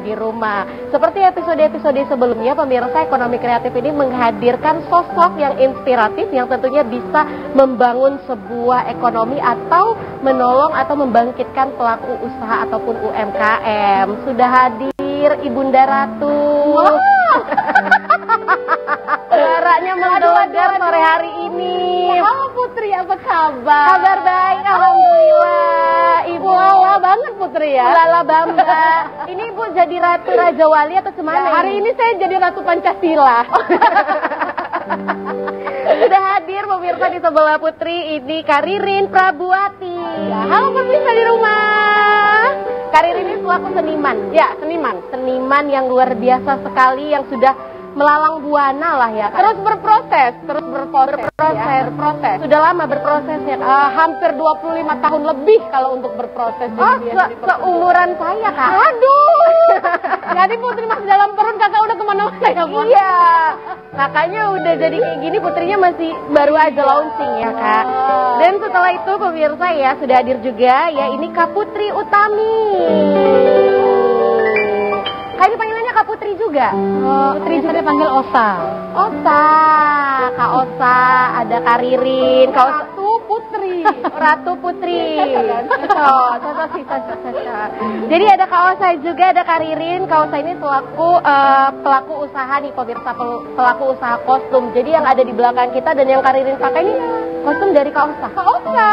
di rumah. Seperti episode-episode sebelumnya, pemirsa, Ekonomi Kreatif ini menghadirkan sosok yang inspiratif yang tentunya bisa membangun sebuah ekonomi atau menolong atau membangkitkan pelaku usaha ataupun UMKM. Sudah hadir Ibunda Ratu. Wow. Suaranya menggelegar sore hari ini. Halo Putri, apa kabar? Kabar baik, alhamdulillah. Ibu lala banget Putri ya. Lala bamba. Ini Ibu jadi Ratu Raja Wali atau semana? Ya, hari ini saya jadi Ratu Pancasila. Sudah hadir pemirsa di sebelah Putri ini Karirin Prabuati. Ya, halo pemirsa di rumah. Karirin ini selaku seniman. Ya, seniman. Seniman yang luar biasa sekali yang sudah melalang buana lah ya. Terus berproses. Ya, berproses. Sudah lama berproses ya. Hampir 25 tahun lebih kalau untuk berproses. Oh, seumuran saya Kak. Aduh. Jadi Putri masih dalam perut, kakak udah kemana-mana ya Bu? Iya. Kakaknya udah jadi kayak gini, putrinya masih baru aja launching ya Kak. Dan setelah itu pemirsa ya sudah hadir juga ya ini Kak Putri Utami. Kak ini panggilannya Kak Putri juga? Putri juga dipanggil Osa. Osa, Kak Osa, ada Karirin, Kak Ratu Putri. Ratu Putri. Cocok sih. Jadi ada Kak Osa juga, ada Karirin. Kak Osa ini selaku pelaku usaha nih pemirsa, pelaku usaha kostum. Jadi yang ada di belakang kita dan yang Karirin pakai ini kostum dari Kak Osa. Kak Osa.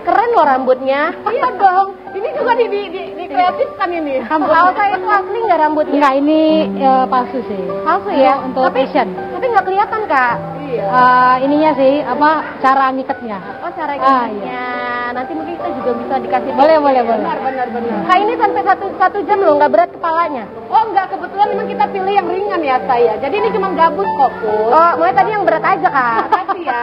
Keren loh rambutnya. Iya dong. Ini juga di kreatifkan ini. Kak Osa itu asli nggak rambutnya? Enggak, ini palsu sih. Palsu ya? Untuk fashion. Tapi nggak kelihatan Kak. Iya. Ininya sih, cara ngikatnya. Oh, cara ngikatnya. Iya. Nanti mungkin kita juga bisa dikasih. Boleh. Benar. Kak ini sampai satu jam loh, nggak berat kepalanya. Oh enggak, kebetulan memang kita pilih yang ringan ya saya. Jadi ini cuma gabus kok Put. Oh, mulai tadi yang berat aja Kak. Makasih ya.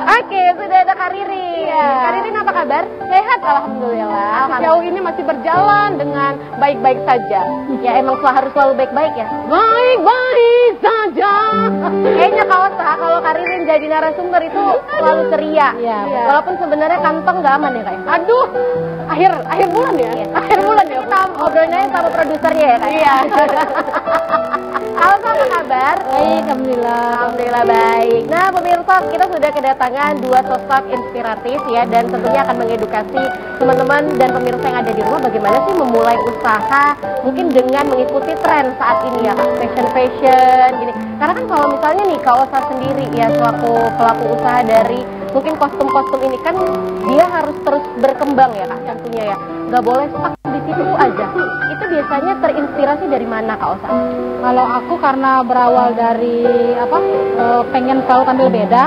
Oke, sudah ada Karirin. Iya. Karirin apa kabar? Sehat alhamdulillah. Sejauh ini masih berjalan dengan baik-baik saja. Ya emang harus selalu baik-baik ya. Baik-baik saja. Kayaknya kalau Karirin jadi narasumber itu selalu ceria. Iya. Walaupun sebenarnya kantong nggak aman ya Kak. Aduh, akhir bulan ya. Iya. Akhir bulan ya. Kita ngobrolnya sama produsernya ya Kak. Iya. Halo, apa kabar? Baik, alhamdulillah. Alhamdulillah baik. Nah pemirsa, kita sudah kedatangan dua sosok inspiratif ya, dan tentunya akan mengedukasi teman-teman dan pemirsa yang ada di rumah bagaimana sih memulai usaha mungkin dengan mengikuti tren saat ini ya, fashion gini. Karena kan kalau misalnya nih Kak Osa sendiri ya selaku pelaku usaha dari mungkin kostum-kostum ini kan dia harus terus berkembang ya Kak tentunya ya, nggak boleh stuck di situ aja. Itu biasanya terinspirasi dari mana Kak Osa? Kalau aku karena berawal dari pengen selalu tampil beda.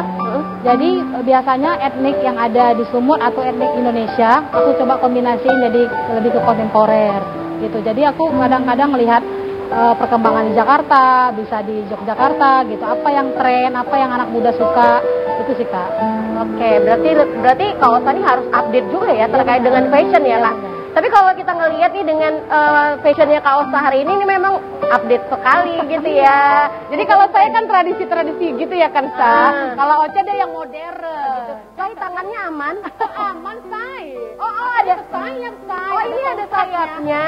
Jadi biasanya etnik yang ada di Sumut atau etnik Indonesia aku coba kombinasiin jadi lebih ke kontemporer gitu. Jadi aku kadang-kadang melihat perkembangan di Jakarta, bisa di Yogyakarta gitu. Apa yang tren, apa yang anak muda suka, itu sih Kak. Oke, berarti Kak Osa ini harus update juga ya terkait dengan fashion ya Kak. Tapi kalau kita ngelihat nih dengan fashionnya Kak Osa hari ini memang update sekali gitu ya. Jadi kalau saya kan tradisi-tradisi gitu ya kan Sa. Kalau Ocha dia yang modern. Gitu. Say, tangannya aman? Aman Say. Oh ada sayap Say. Oh ini ada sayapnya.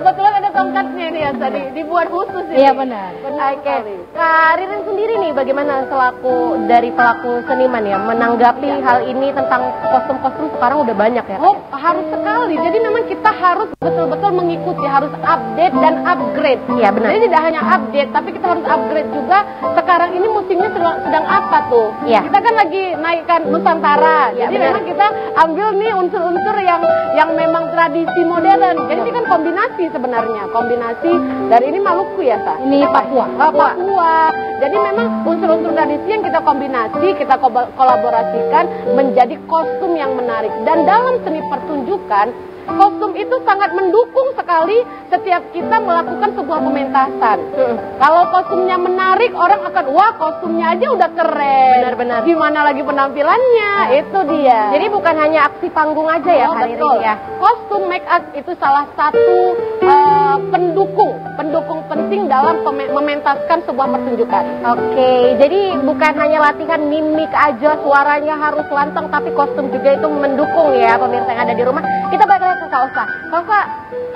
Kebetulan ada tongkatnya nih ya tadi dibuat khusus ini. Iya benar. Oke. Kak Ririn sendiri nih bagaimana selaku dari pelaku seniman ya menanggapi hal ini tentang kostum-kostum sekarang udah banyak ya? Oh harus sekali. Jadi memang kita harus betul-betul mengikuti, harus update dan upgrade. Iya benar. Jadi tidak hanya update, tapi kita harus upgrade juga. Sekarang ini musimnya sedang apa tuh? Iya. Kita kan lagi naikkan Nusantara. Iya, Jadi benar. memang kita ambil nih unsur-unsur yang memang tradisi modern. Jadi ini kan kombinasi sebenarnya. Kombinasi dari ini Maluku ya, Sa? Ini Papua. Papua. Jadi memang unsur-unsur tradisi yang kita kombinasi, kita kolaborasikan menjadi kostum yang menarik. Dan dalam seni pertunjukan, kostum itu sangat mendukung sekali setiap kita melakukan sebuah pementasan. Kalau kostumnya menarik, orang akan, wah kostumnya aja udah keren. Benar-benar. Gimana lagi penampilannya, itu dia. Jadi bukan hanya aksi panggung aja ya Kak Ririn betul. ya? Kostum make up itu salah satu pendukung penting dalam mementaskan sebuah pertunjukan. Oke, jadi bukan hanya latihan mimik aja, suaranya harus lantang, tapi kostum juga itu mendukung ya pemirsa yang ada di rumah. Kita bakal ke Kak Osa. Kak Osa,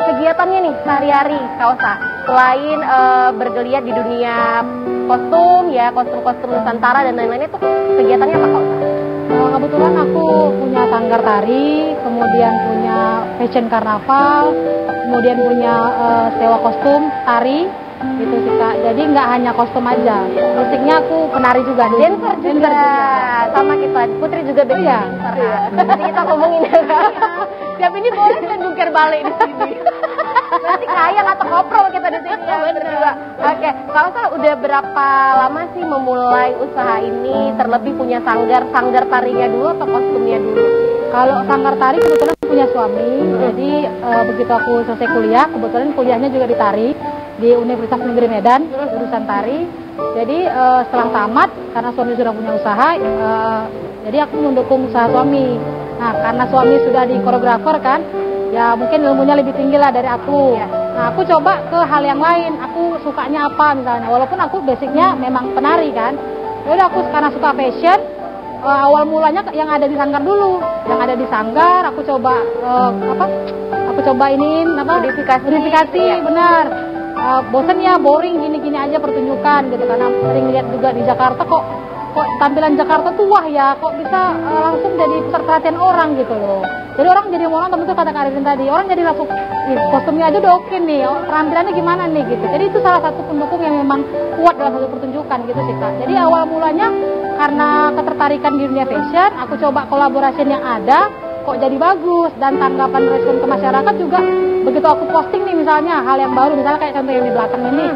kegiatannya nih sehari-hari Kak Osa, selain bergeliat di dunia kostum ya, kostum-kostum Nusantara dan lain-lainnya, itu kegiatannya apa Kak Osa? Kebetulan aku punya sanggar tari, kemudian punya fashion karnaval, kemudian punya sewa kostum tari, gitu sih Kak. Jadi nggak hanya kostum aja, musiknya aku penari juga. Dancer juga. Sama kita, Putri juga dancer. Iya. Nanti kita ngomongin ya Kak. Siap ini boleh kan jungkir balik di sini. Nanti kayang atau koprol kita di sini ya, berdua. Oke, Kak Osa udah berapa lama sih memulai usaha ini? Terlebih punya sanggar tarinya dulu atau kostumnya dulu? Kalau sanggar tari kebetulan punya suami, jadi begitu aku selesai kuliah, kebetulan kuliahnya juga di tari di Universitas Negeri Medan, jurusan tari. Jadi setelah tamat, karena suami sudah punya usaha, jadi aku mendukung usaha suami. Nah, karena suami sudah di koreografer kan, ya mungkin ilmunya lebih tinggi lah dari aku. Nah, aku coba ke hal yang lain. Aku sukanya apa misalnya, walaupun aku basicnya memang penari kan. Jadi aku karena suka fashion, awal mulanya yang ada di sanggar dulu. Yang ada di sanggar, aku coba Aku coba iniin modifikasi, benar. Bosen ya, boring gini-gini aja pertunjukan gitu, karena sering lihat juga di Jakarta kok tampilan Jakarta tuh wah ya, kok bisa langsung jadi pusat perhatian orang gitu loh. Jadi orang jadi mau nonton, itu kata Kak Ririn tadi, orang jadi langsung kostumnya aja udah oke nih, penampilannya gimana nih gitu. Jadi itu salah satu pendukung yang memang kuat dalam satu pertunjukan gitu sih Kak. Jadi awal mulanya karena ketertarikan di dunia fashion, aku coba kolaborasi yang ada, kok jadi bagus, dan tanggapan respon ke masyarakat juga begitu aku posting nih misalnya hal yang baru, misalnya kayak contoh yang di belakang ini,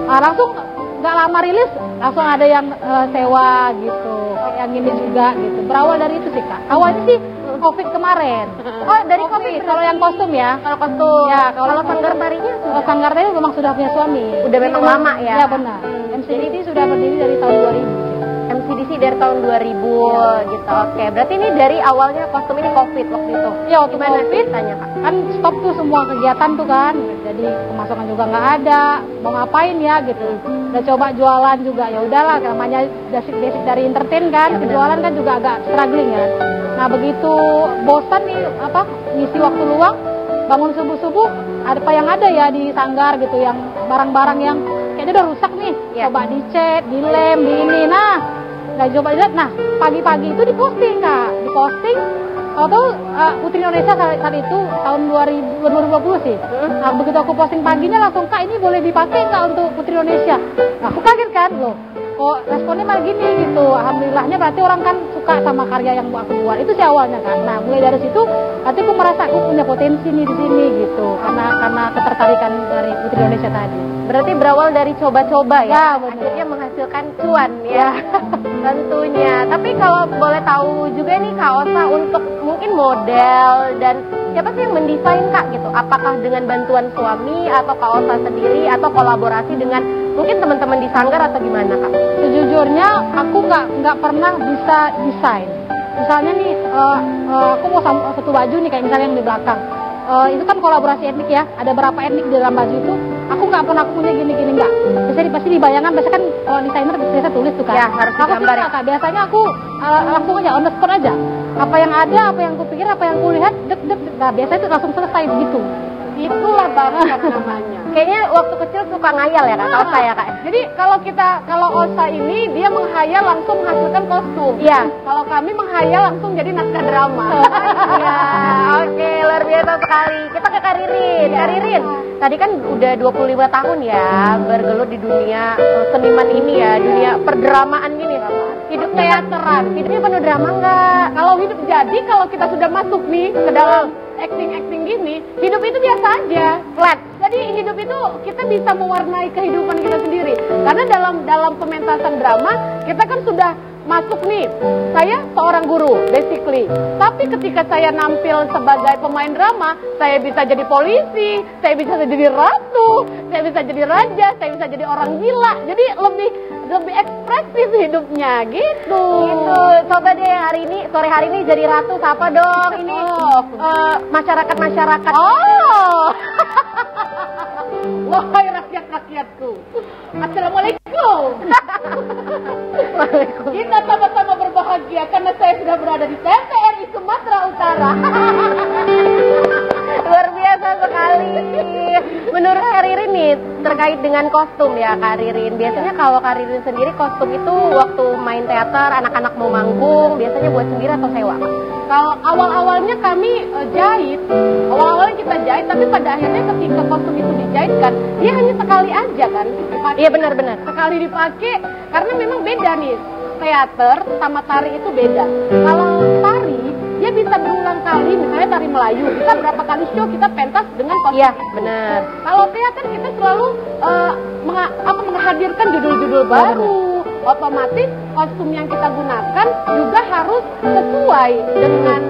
langsung nggak lama rilis langsung ada yang sewa gitu, yang ini juga gitu. Berawal dari itu sih Kak. Awalnya sih COVID kemarin. Oh, dari COVID. Kalau yang kostum ya. Kalau kostum. Ya, kalau sanggar tarinya sanggar tari memang sudah punya suami. Udah memang lama ya. Ya benar. MCDC sudah berdiri dari tahun 2000. MCDC dari tahun 2000 gitu. Oke, berarti ini dari awalnya kostum ini COVID waktu itu. Ya, waktu COVID tanya Kak. Kan stop tuh semua kegiatan tuh kan. Jadi pemasukan juga nggak ada. Mau ngapain ya gitu. Udah coba jualan juga, ya udahlah, namanya basic dari entertain kan. Ya, jualan kan juga agak struggling ya. Nah, begitu bosan nih ngisi waktu luang, bangun subuh-subuh, apa yang ada ya di sanggar gitu, yang barang-barang yang kayaknya udah rusak nih, coba dicat, dilem, di ini. Nah, coba lihat. Nah, pagi-pagi itu diposting Kak, atau Putri Indonesia saat itu tahun 2020 sih. Nah, begitu aku posting paginya langsung, Kak ini boleh dipakai nggak untuk Putri Indonesia? Nah, aku kaget kan, loh kok responnya malah gini gitu. Alhamdulillahnya berarti orang kan suka sama karya yang aku buat. Itu sih awalnya kan. Nah, mulai dari situ berarti aku merasa aku punya potensi nih di sini gitu, karena ketertarikan dari Putri Indonesia tadi. Berarti berawal dari coba-coba ya, akhirnya menghasilkan cuan ya. Tentunya. Tapi kalau boleh tahu juga nih Kak Osa, untuk mungkin model dan siapa sih yang mendesain Kak gitu? Apakah dengan bantuan suami atau Kak Osa sendiri atau kolaborasi dengan mungkin teman-teman di sanggar atau gimana Kak? Sejujurnya aku nggak pernah bisa desain. Misalnya nih aku mau satu baju nih kayak misalnya yang di belakang. Itu kan kolaborasi etnik ya, ada berapa etnik di dalam baju itu. Aku nggak pernah punya gini-gini nggak. Biasanya pasti dibayangkan, biasanya kan kalau desainer biasa tulis tuh kan. Ya, harus digambar ya. Kak, biasanya aku langsung aja on the spot aja. Apa yang ada, apa yang kupikir, apa yang kulihat, nah biasanya itu langsung selesai begitu. Itulah bakat namanya. Kayaknya waktu kecil suka ngayal ya Kak, Osa ya Kak. Jadi kalau Osa ini dia menghayal langsung menghasilkan kostum. Iya. Kalau kami menghayal langsung jadi naskah drama. Iya. Oke, luar biasa sekali. Kita ke Kak Ririn. Kak Ririn, tadi kan udah 25 tahun ya bergelut di dunia seniman ini ya, dunia perdramaan gini. Hidup teateran. Hidupnya penuh drama nggak? Kalau hidup jadi, kalau kita sudah masuk nih ke dalam acting gini, hidup itu biasa aja, flat. Jadi hidup itu kita bisa mewarnai kehidupan kita sendiri. Karena dalam pementasan drama, kita kan sudah masuk nih. Saya seorang guru, basically. Tapi ketika saya nampil sebagai pemain drama, saya bisa jadi polisi, saya bisa jadi ratu, saya bisa jadi raja, saya bisa jadi orang gila. Jadi lebih ekspresif hidupnya gitu. Gitu. Coba deh sore hari ini jadi ratu siapa dong? Ini masyarakat. Oh. Wahai rakyat-rakyatku. Assalamualaikum. Kita sama-sama berbahagia karena saya sudah berada di TVRI Sumatera Utara. sekali. Menurut Kak Ririn nih, terkait dengan kostum ya Kak Ririn. Biasanya kalau Kak Ririn sendiri kostum itu waktu main teater, anak-anak mau manggung, biasanya buat sendiri atau sewa Kak? Kalau awal-awalnya kami jahit, awal-awalnya kita jahit, tapi pada akhirnya ketika kostum itu dijahitkan, dia hanya sekali aja kan dipakai. Iya benar-benar. Sekali dipakai, karena memang beda nih, teater sama tari itu beda. Kalau tari, dia bisa berulang kali, misalnya tari Melayu, kita berapa kali show kita pentas dengan kostum. Iya benar. Kalau teater kita selalu menghadirkan judul-judul baru. Otomatis kostum yang kita gunakan juga harus sesuai dengan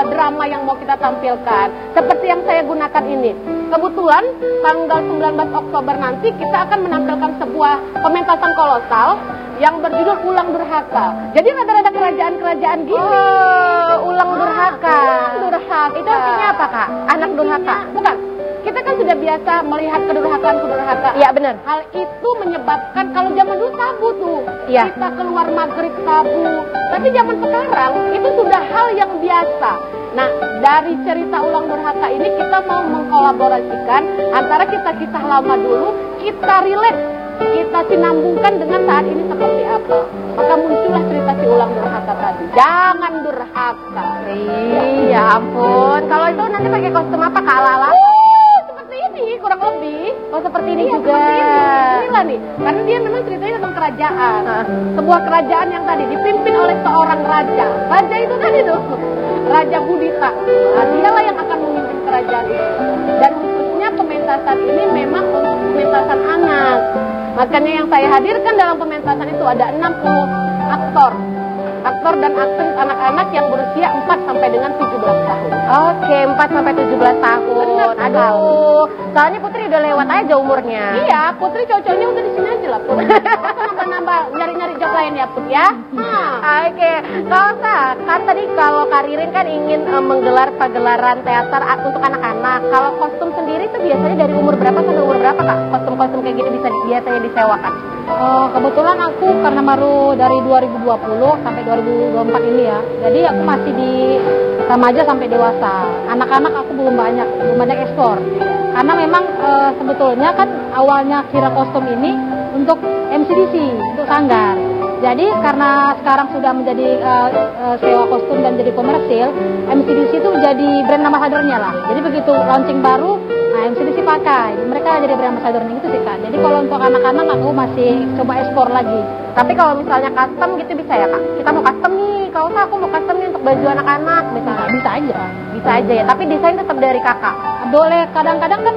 drama yang mau kita tampilkan. Seperti yang saya gunakan ini. Kebetulan tanggal 19 Oktober nanti kita akan menampilkan sebuah pementasan kolosal yang berjudul Ulang Durhaka. Jadi rada-rada kerajaan-kerajaan gini. Ulang Durhaka. Ulang Durhaka. Itu artinya apa Kak? Anak Durhaka? Bukan. Kita kan sudah biasa melihat kedurhakaan. Iya benar. Hal itu menyebabkan kalau zaman dulu tabu tuh. Iya. Kita keluar maghrib tabu. Tapi zaman sekarang itu sudah hal yang biasa. Nah, dari cerita Ulang Durhaka ini kita mau mengkolaborasikan antara kisah-kisah lama dulu, kita relate, kita sinambungkan dengan saat ini seperti apa. Maka muncullah cerita si Ulang Durhaka tadi. Jangan durhaka. Iya ampun. Kalau itu nanti pakai kostum apa Kak Lala? Seperti ini kurang lebih. Oh seperti ini Iya, juga. seperti ini. Inilah nih, karena dia memang ceritanya tentang kerajaan. Sebuah kerajaan yang tadi dipimpin oleh seorang raja. Raja itu tadi tuh, Raja Budita. Nah, dialah yang akan memimpin kerajaan itu. Dan khususnya pementasan ini memang untuk pementasan anak. Makanya yang saya hadirkan dalam pementasan itu ada 60 aktor. Aktor dan aktris anak-anak yang berusia 4 sampai dengan 17 tahun. Oke, 4 sampai 17 tahun. Benar, Aduh, soalnya Putri udah lewat aja umurnya. Iya, Putri cocoknya udah di sini aja lah, Put. Nambah-nambah nyari-nyari job lain ya, Put ya. Oke, kalau kan tadi kalau Kak Ririn kan ingin menggelar pagelaran teater untuk anak-anak. Kalau kostum sendiri itu biasanya dari umur berapa sampai umur berapa Kak? Kostum-kostum kayak gini biasanya disewakan? Kebetulan aku karena baru dari 2020 sampai 2024 ini ya, jadi aku masih di remaja sampai dewasa. Anak-anak aku belum banyak ekspor. Karena memang sebetulnya kan awalnya kira kostum ini untuk MCDC, untuk sanggar. Jadi karena sekarang sudah menjadi sewa kostum dan jadi komersil, MCDC itu jadi brand ambassador-nya lah. Jadi begitu launching baru, nah MCDC pakai. Mereka jadi brand ambassador-nya gitu sih Kak. Jadi kalau untuk anak-anak aku masih coba ekspor lagi. Tapi kalau misalnya custom gitu bisa ya Kak? Kita mau custom nih, kalau aku mau custom nih untuk baju anak-anak misalnya. Bisa aja. Bisa aja ya, tapi desain tetap dari Kakak. Boleh, kadang-kadang kan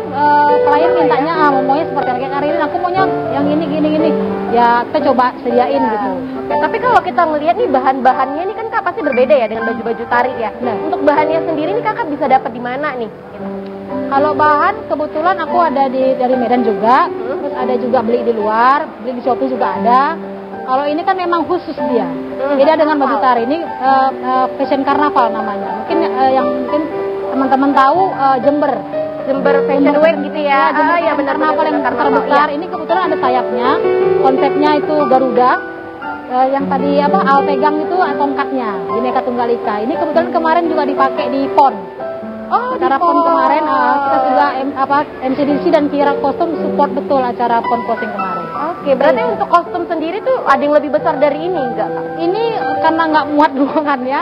klien mintanya maunya seperti kayak Kak Ririn, aku maunya yang gini. Ya kita coba sediain gitu. Oke, tapi kalau kita ngelihat nih bahan-bahannya nih kan Kak pasti berbeda ya dengan baju-baju tari ya. Nah. Untuk bahannya sendiri nih Kakak bisa dapat di mana nih? Kalau bahan kebetulan aku ada dari Medan juga, terus ada juga beli di luar, beli di Shopee juga ada. Kalau ini kan memang khusus dia, beda dengan baju tari. Ini fashion karnaval namanya. Mungkin yang mungkin teman-teman tahu Jember Fashion Week gitu ya. Ya benar, karnaval yang terbesar. Ini kebetulan ada sayapnya, konsepnya itu Garuda. Yang tadi Al pegang itu tongkatnya, Bhinneka Tunggal Ika. Ini kebetulan kemarin juga dipakai di PON. Acara PON kemarin kita juga MCDC dan Kira Kostum support betul acara PON closing kemarin. Oke, berarti untuk kostum sendiri tuh ada yang lebih besar dari ini enggak Kak? Ini karena nggak muat ruangannya,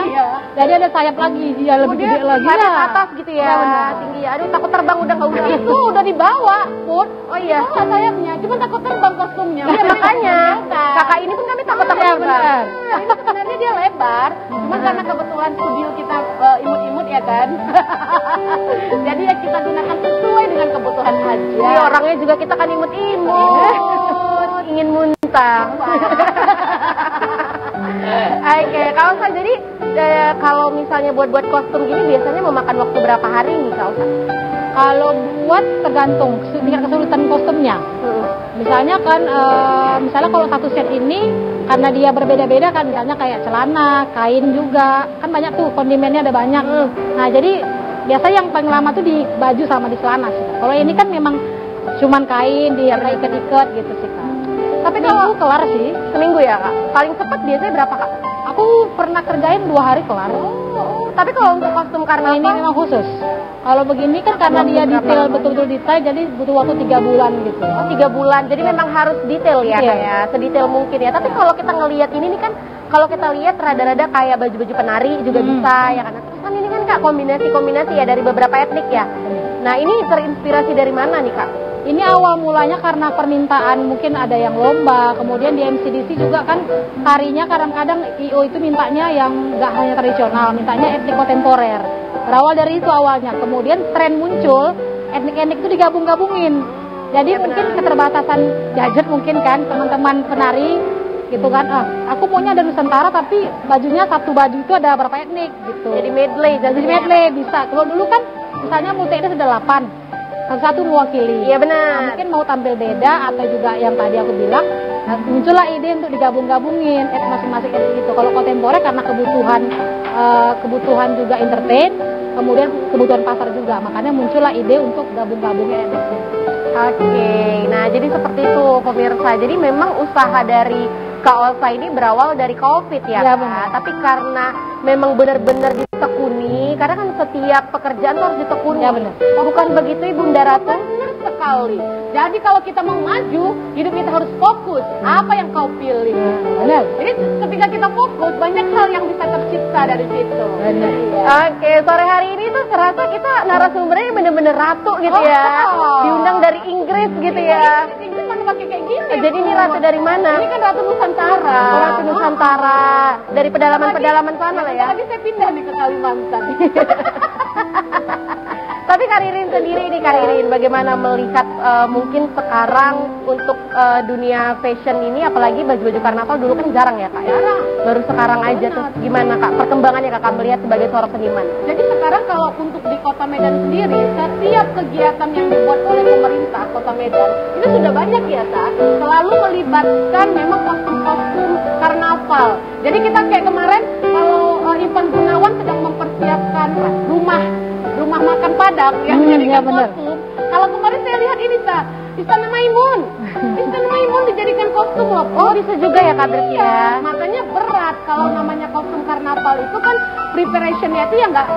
jadi ada sayap lagi, dia lebih gede lagi ya. Ke atas gitu ya, tinggi ya. Aduh takut terbang udah nggak usah. Itu udah dibawa, Put. Oh iya. Dibawa sayapnya, cuma takut terbang kostumnya. Iya makanya. Kakak ini pun kami takut terbang. Ini sebenarnya dia lebar, cuma karena kebetulan studio kita imut-imut ya kan. Jadi ya kita gunakan sesuai dengan kebutuhan aja. Iya, orangnya juga kita kan imut-imut. Ingin muntah. Oke, kalau saya jadi kalau misalnya buat kostum gini biasanya memakan waktu berapa hari nih Kak Usa? Kalau buat tergantung tingkat kesulitan kostumnya. Misalnya kan, misalnya kalau satu set ini karena dia berbeda-beda kan, misalnya kayak celana, kain juga, kan banyak tuh kondimennya ada banyak. Nah jadi biasa yang paling lama tuh di baju sama di celana sih. Kalau ini kan memang cuman kain dia ikat-ikat gitu sih Kak. Tapi kalau kelar sih. Seminggu ya Kak? Paling cepat biasanya berapa Kak? Aku pernah kerjain 2 hari kelar. Tapi kalau untuk kostum karnaval Ini memang khusus. Kalau begini kan karena dia detail, betul-betul detail, jadi butuh waktu 3 bulan gitu. 3 bulan, jadi memang harus detail ya Iya. kayak sedetail mungkin ya. Tapi kalau kita ngelihat ini nih kan, kalau kita lihat rada-rada kayak baju-baju penari juga bisa ya kan. Terus kan ini kan Kak kombinasi-kombinasi ya dari beberapa etnik ya. Nah ini terinspirasi dari mana nih Kak? Ini awal mulanya karena permintaan, mungkin ada yang lomba, kemudian di MCDC juga kan tarinya kadang-kadang IO itu mintanya yang nggak hanya tradisional, mintanya etnik kontemporer. Berawal dari itu awalnya, kemudian tren muncul, etnik-etnik itu digabung-gabungin. Jadi Ya, mungkin benar. keterbatasan gadget mungkin kan, teman-teman penari gitu kan, aku maunya ada Nusantara tapi bajunya satu baju itu ada berapa etnik gitu. Jadi medley, Jadi medley bisa. Kalau dulu kan misalnya multi etnis ada 8. Satu mewakili. Iya Nah, benar. mungkin mau tampil beda atau juga yang tadi aku bilang, muncullah ide untuk digabung-gabungin masing-masing etnik itu. Kalau kontemporer karena kebutuhan juga entertain, kemudian kebutuhan pasar juga, makanya muncullah ide untuk gabung-gabungin etnik itu. Oke, nah jadi seperti itu pemirsa. Jadi memang usaha dari Kak Olsa ini berawal dari COVID ya, Ya, Kak? benar. Tapi karena memang benar-benar ditekuni, karena kan setiap pekerjaan tuh harus ditekuni. Ya, benar. Oh, bukan begitu Ibu Ratu? Benar sekali. Jadi kalau kita mau maju, hidup kita harus fokus. Apa yang kau pilih? Benar. Jadi ketika kita fokus, banyak hal yang bisa tercipta dari situ. Benar. Oke, sore hari ini tuh serasa kita narasumbernya bener-bener ratu gitu Oh. ya. Diundang dari Inggris gitu ya. Inggris mana pakai kayak gini? Jadi ini ratu dari mana? Ini kan Ratu Nusantara. Oh, Ratu Nusantara. Dari pedalaman-pedalaman sana lah ya. Tadi saya pindah nih ke Kalimantan. Tapi Karirin sendiri nih Karirin, bagaimana melihat mungkin sekarang untuk dunia fashion ini, apalagi baju-baju karnaval dulu kan jarang ya Kak ya? Jarang. Baru sekarang aja tuh. Gimana Kak perkembangannya Kakak melihat sebagai seorang seniman? Jadi sekarang kalau untuk di Kota Medan sendiri, setiap kegiatan yang dibuat oleh pemerintah Kota Medan itu sudah banyak ya, Kak. Selalu melibatkan memang kostum-kostum karnaval. Jadi kita kayak kemarin kalau Ivan Gunawan sedang mempersiapkan rumah makan Padang yang Ya, dijadikan benar. kostum. Kalau kemarin saya lihat ini, Kak, Istana Maimun. Istana Maimun dijadikan kostum loh. Oh bisa juga ya Kak berarti ya? Makanya berat kalau namanya kostum karnaval itu kan preparationnya itu ya nggak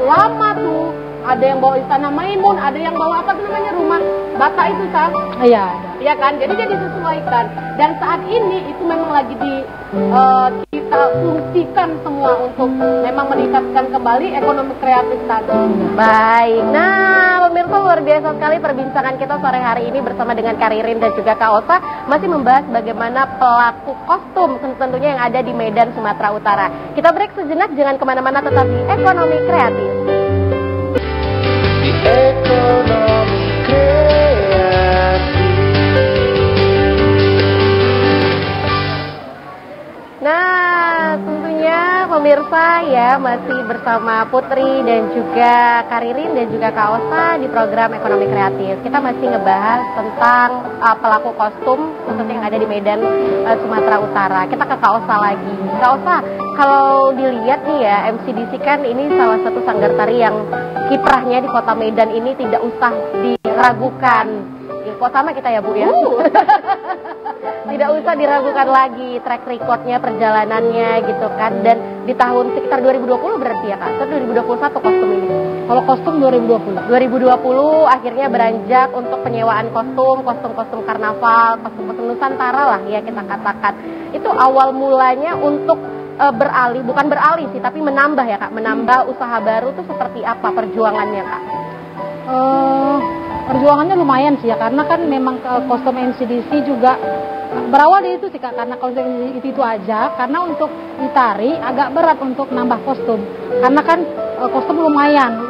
lama tuh. Ada yang bawa Istana Maimun, ada yang bawa apa tuh namanya rumah bata itu Sam. Iya, ada. Ya kan, jadi disesuaikan. Dan saat ini itu memang lagi kita fungsikan semua untuk memang meningkatkan kembali ekonomi kreatif tadi. Baik, nah pemirsa luar biasa sekali perbincangan kita sore hari ini bersama dengan Karirin dan juga Kak Olsa masih membahas bagaimana pelaku kostum tentunya yang ada di Medan, Sumatera Utara. Kita break sejenak, jangan kemana-mana, tetap di Ekonomi Kreatif. Ekonomi kreatif. Nah, tentunya pemirsa ya masih bersama Putri dan juga Karirin dan juga Kak Olsa di program Ekonomi Kreatif. Kita masih ngebahas tentang pelaku kostum khususnya yang ada di Medan, Sumatera Utara. Kita ke Kak Olsa lagi. Kak Olsa, kalau dilihat nih ya, MCDC kan ini salah satu sanggar tari yang kiprahnya di Kota Medan ini tidak usah diragukan. Kok sama kita ya Bu ya? Tidak usah diragukan lagi track recordnya, perjalanannya gitu kan. Dan di tahun sekitar 2020 berarti ya Kak? Atau 2021 kostum ini? Kalau kostum 2020. 2020 akhirnya beranjak untuk penyewaan kostum karnaval, kostum Nusantara lah ya kita katakan. Itu awal mulanya untuk beralih, bukan beralih sih, tapi menambah ya Kak, menambah usaha baru tuh seperti apa perjuangannya Kak? Perjuangannya lumayan sih ya, karena kan memang kostum MCDC juga berawal dari itu sih Kak, karena kostum itu aja, karena untuk ditari agak berat untuk nambah kostum, karena kan kostum lumayan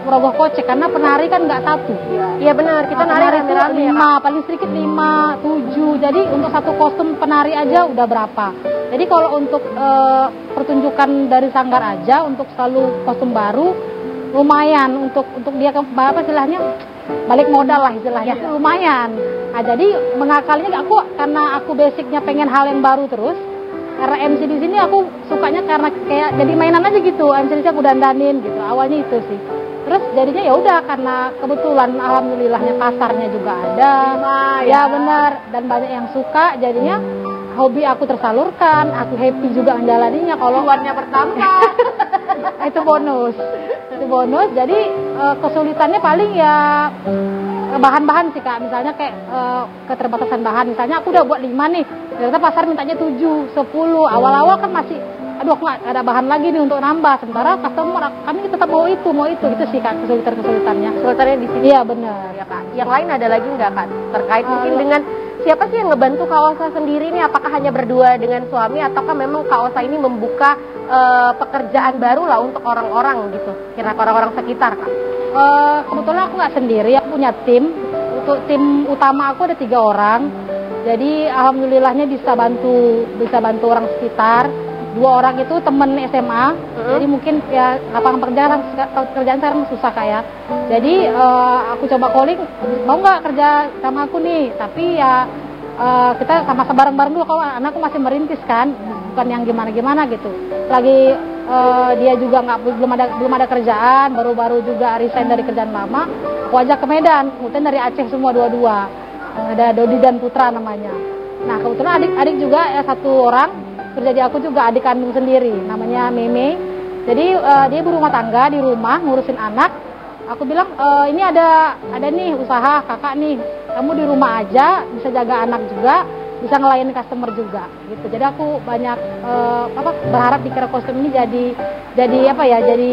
merogoh kocek, karena penari kan nggak satu. Iya benar, kita nari Penari itu rame-rame ya, 5, paling sedikit 5, 7, jadi untuk satu kostum penari aja udah berapa. Jadi kalau untuk pertunjukan dari sanggar aja, untuk selalu kostum baru, lumayan untuk dia apa istilahnya, balik modal lah istilahnya, itu lumayan. Nah jadi mengakalinya karena aku basicnya pengen hal yang baru terus, karena MC di sini aku sukanya karena kayak jadi mainan aja gitu, MC di sini aku dandanin gitu, awalnya itu sih. Terus jadinya ya udah, karena kebetulan alhamdulillahnya pasarnya juga ada, ya benar, dan banyak yang suka, jadinya hobi aku tersalurkan, aku happy juga menjalaninya. Kalau Cuannya bertambah. itu bonus, jadi kesulitannya paling ya bahan-bahan sih Kak, misalnya kayak keterbatasan bahan. Misalnya aku udah buat 5 nih, ternyata pasar mintanya 7, 10. Awal-awal kan masih aduh aku nggak ada bahan lagi nih untuk nambah, sementara customer kami tetap mau itu gitu sih Kak, kesulitannya Kesulitannya di sini. iya benar Ya Kak. Yang lain ada lagi nggak Kak? Terkait mungkin dengan siapa sih yang ngebantu Kak Osa sendiri nih? Apakah hanya berdua dengan suami ataukah memang Kak Osa ini membuka pekerjaan baru lah untuk orang-orang gitu? Kira orang-orang sekitar Kak? Kebetulan aku nggak sendiri, aku punya tim. Untuk tim utama aku ada 3 orang. Jadi alhamdulillahnya bisa bantu orang sekitar. 2 orang itu temen SMA. Jadi mungkin ya lapangan pekerjaan sekarang susah Kak ya. Jadi aku coba calling, mau nggak kerja sama aku nih? Tapi ya kita sama-sama bareng-bareng dulu, kalau anakku masih merintis kan, bukan yang gimana-gimana gitu. Lagi dia juga belum ada kerjaan, baru-baru juga resign dari kerjaan lama. Aku ajak ke Medan, kemudian dari Aceh semua dua-dua. Ada Dodi dan Putra namanya. Nah kebetulan adik-adik juga satu orang kerja di aku juga, adik kandung sendiri, namanya Meme. Jadi dia berumah tangga di rumah ngurusin anak. Aku bilang ini ada nih usaha kakak nih, kamu di rumah aja bisa jaga anak juga, bisa ngelayani customer juga gitu. Jadi aku banyak berharap di Kira Kostum ini jadi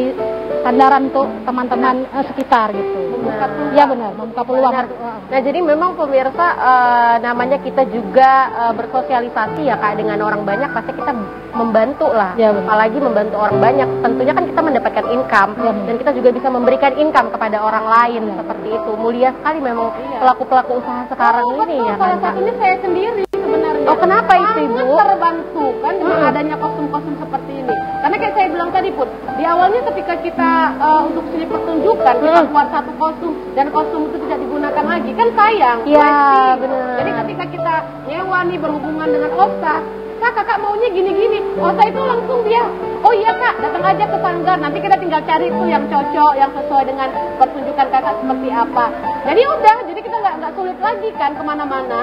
sandaran untuk teman-teman sekitar gitu. Iya benar, membuka peluang. Nah jadi memang pemirsa namanya kita juga bersosialisasi ya Kak dengan orang banyak, pasti kita membantu lah. Ya, apalagi membantu orang banyak, tentunya kan kita mendapatkan income dan kita juga bisa memberikan income kepada orang lain seperti itu. Mulia sekali memang pelaku-pelaku usaha sekarang ini ya kan. Salah satunya saya sendiri sebenarnya. Oh kenapa itu Ibu? Sangat terbantu kan dengan adanya kostum-kostum seperti ini. Karena kayak saya bilang tadi pun, di awalnya ketika kita untuk seni pertunjukan kita buat satu kostum dan kostum itu tidak digunakan lagi, kan sayang. Iya wasting. benar. Jadi ketika kita nyewa nih berhubungan dengan Osa, kakak maunya gini-gini, Osa itu langsung dia, oh iya Kak, datang aja ke sanggar, nanti kita tinggal cari tuh yang cocok, yang sesuai dengan pertunjukan kakak seperti apa. Jadi udah, jadi kita nggak sulit lagi kan kemana-mana.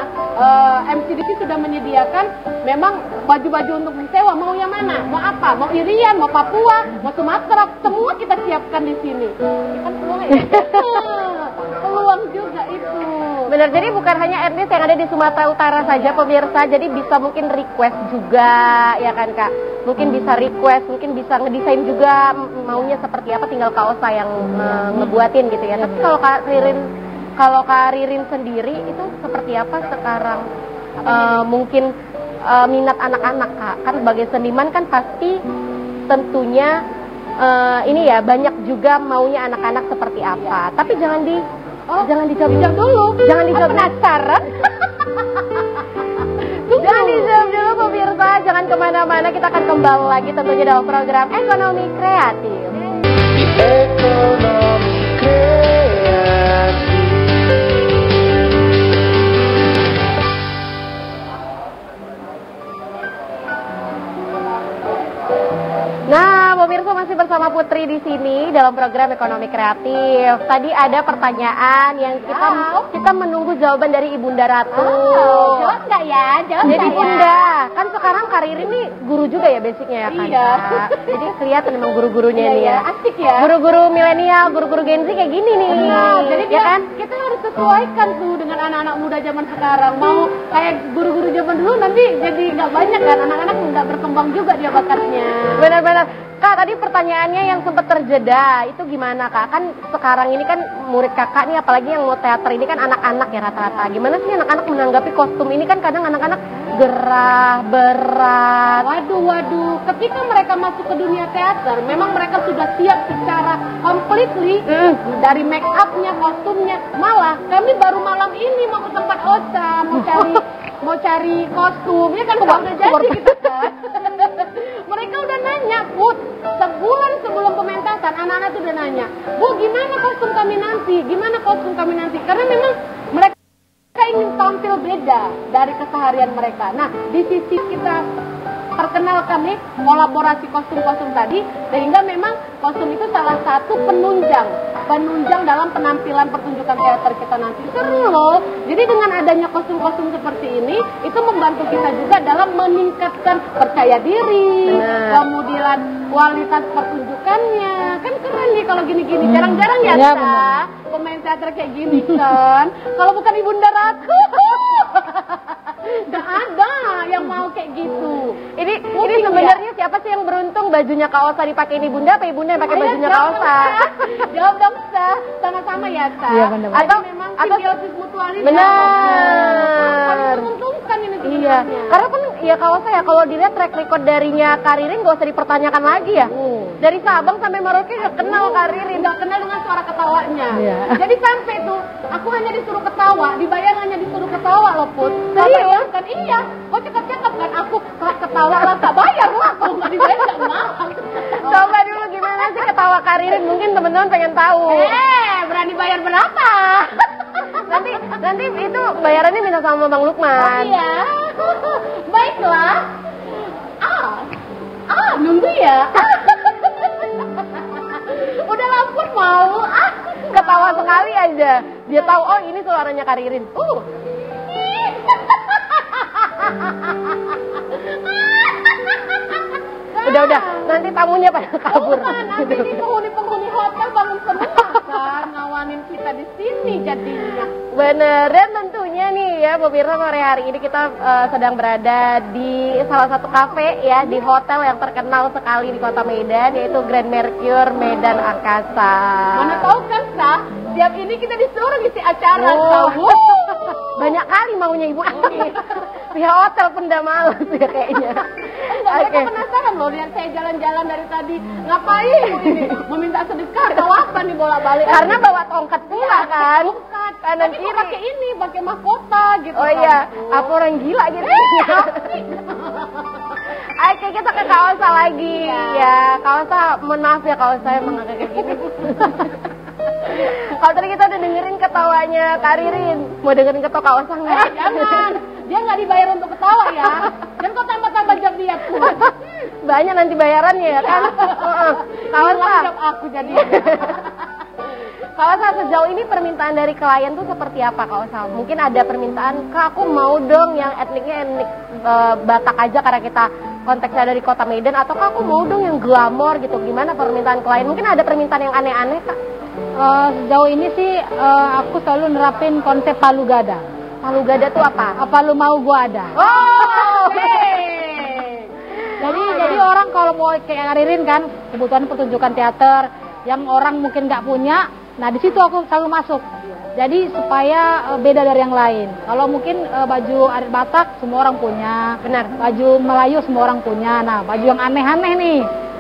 MCDC sudah menyediakan memang baju-baju untuk disewa, mau yang mana, mau apa, mau Irian, mau Papua, mau Sumatera, semua kita siapkan di sini. Kan peluang ya? Peluang juga itu. Benar, jadi bukan hanya etnis yang ada di Sumatera Utara saja pemirsa, jadi bisa mungkin request juga ya kan Kak. Mungkin bisa request, mungkin bisa ngedesain juga maunya seperti apa, tinggal Kak Osa yang ngebuatin gitu ya. Tapi kalau Kak Ririn sendiri itu seperti apa sekarang? Mungkin minat anak-anak Kak, kan sebagai seniman kan pasti tentunya ini ya banyak juga maunya anak-anak seperti apa. Tapi jangan dijawab dulu. Jangan dijawab penasaran. Jangan dijawab dulu pemirsa, jangan kemana-mana, kita akan kembali lagi tentunya dalam program Ekonomi Kreatif. Ekonomi kreatif. Nah, pemirsa masih bersama Putri di sini dalam program Ekonomi Kreatif. Tadi ada pertanyaan yang kita menunggu jawaban dari Ibunda Ratu. Jawab nggak ya? Jadi Bunda, kan sekarang karir ini guru juga ya basicnya ya kan? Iya. Kak? Jadi kelihatan memang guru-gurunya nih ya. Asik ya. Guru-guru milenial, guru-guru Gen Z kayak gini nih. Jadi ya kan? kita harus sesuaikan tuh dengan anak-anak muda zaman sekarang. Mau kayak guru-guru zaman dulu nanti jadi nggak banyak kan, anak-anak nggak berkembang juga dia bakatnya. Benar-benar. Kak, tadi pertanyaannya yang sempat terjeda itu gimana Kak? Kan sekarang ini kan murid kakak nih, apalagi yang mau teater ini kan anak-anak ya rata-rata. Gimana sih anak-anak menanggapi kostum ini? Kan kadang anak-anak gerah, berat. Waduh, ketika mereka masuk ke dunia teater, memang mereka sudah siap secara completely dari make upnya, kostumnya. Malah kami baru malam ini mau ke tempat Osa, mau cari kostum, ya kan udah janji kita kan. Mereka udah nanya, Put, sebulan sebelum pementasan anak-anak tuh udah nanya, Bu, gimana kostum kami nanti? Gimana kostum kami nanti? Karena memang mereka ingin tampil beda dari keseharian mereka. Nah, di sisi kita perkenalkan nih kolaborasi kostum-kostum tadi, sehingga memang kostum itu salah satu penunjang menunjang dalam penampilan pertunjukan teater kita nanti. Seru loh. Jadi dengan adanya kostum-kostum seperti ini, itu membantu kita juga dalam meningkatkan percaya diri, kemudian kualitas pertunjukannya. Kan keren nih kalau gini-gini. Jarang-jarang ya, pemain teater kayak gini kan. Kalau bukan Ibunda Ratu, nggak ada yang mau kayak gitu. Ini sebenarnya siapa sih yang beruntung bajunya Kak Osa dipakai ini Bunda, apa Ibunda yang pakai bajunya Kak Osa? Jawab dong, Sa. Sama-sama ya, Sa. Iya, benar. Atau memang simbiosis mutualisme. Benar. Menguntungkan ini sebenarnya. Iya, karena kan ya Kak Osa ya kalau dilihat track record darinya Kak Ririn gak usah dipertanyakan lagi ya. Dari Sabang sampai Merauke gak kenal Kak Ririn, Nggak kenal dengan suara ketawanya. Iya. Jadi sampai tuh aku hanya disuruh ketawa, dibayar hanya disuruh ketawa loh Put. Serius? Kan iya, kok cakep-cakep kan aku ketawa lah tak bayar lah, kalau nggak dibayar nggak mau. Coba dulu gimana sih ketawa Kak Ririn, mungkin teman-teman pengen tahu. Berani bayar berapa? Nanti itu bayarannya minta sama Bang Lukman. Iya. Baiklah. Nunggu ya. Udah lapor mau. Ketawa sekali aja. Dia tahu oh ini suaranya Kak Ririn. Udah, nanti tamunya pada kabur. Nanti di penghuni hotel bangun semua kan ngawanin kita di sini jadinya. Bener, dan tentunya nih ya pemirsa, sore hari ini kita sedang berada di salah satu kafe ya, di hotel yang terkenal sekali di kota Medan, yaitu Grand Mercure Medan Angkasa. Mana tahu kan, Sa? Tiap ini kita disuruh ngisi acara, tahu? Banyak kali maunya Ibu. Pihak hotel pun udah males ya kayaknya. Mereka penasaran loh, lihat saya jalan-jalan dari tadi. Ngapain ini? Meminta sedekah atau apa nih bolak-balik? Karena bawa tongkat pula kan. Tongkat. Kanan Tapi kiri. kok pakai ini, pakai mahkota gitu. Oh iya, apa orang gila gitu. Oke, kita ke Kak Osa lagi. Ya, Kak Osa, mohon maaf ya Kak Osa emang agak kayak gini. Kalau tadi kita udah dengerin ketawanya Kak Ririn, mau dengerin ketawa Kak Osa nggak? Jangan, dia nggak dibayar untuk ketawa ya. Dan kok tambah-tambah job dia pun. Banyak nanti bayarannya ya kan? Kak Osa, Job aku jadi. Kak Osa, sejauh ini permintaan dari klien tuh seperti apa Kak Osa? Mungkin ada permintaan, Kak aku mau dong yang etniknya etnik Batak aja karena kita konteksnya dari kota Medan, atau Kak aku mau dong yang glamor gitu. Gimana permintaan klien? Mungkin ada permintaan yang aneh-aneh Kak? Sejauh ini sih aku selalu nerapin konsep palu gada. Palu gada tuh apa? Apa lu mau gua ada. Oh, Jadi orang kalau mau kayak Ririn kan, kebutuhan pertunjukan teater yang orang mungkin nggak punya, nah di situ aku selalu masuk. Jadi supaya beda dari yang lain. Kalau mungkin baju adat Batak semua orang punya, benar. Baju Melayu semua orang punya. Nah baju yang aneh-aneh nih,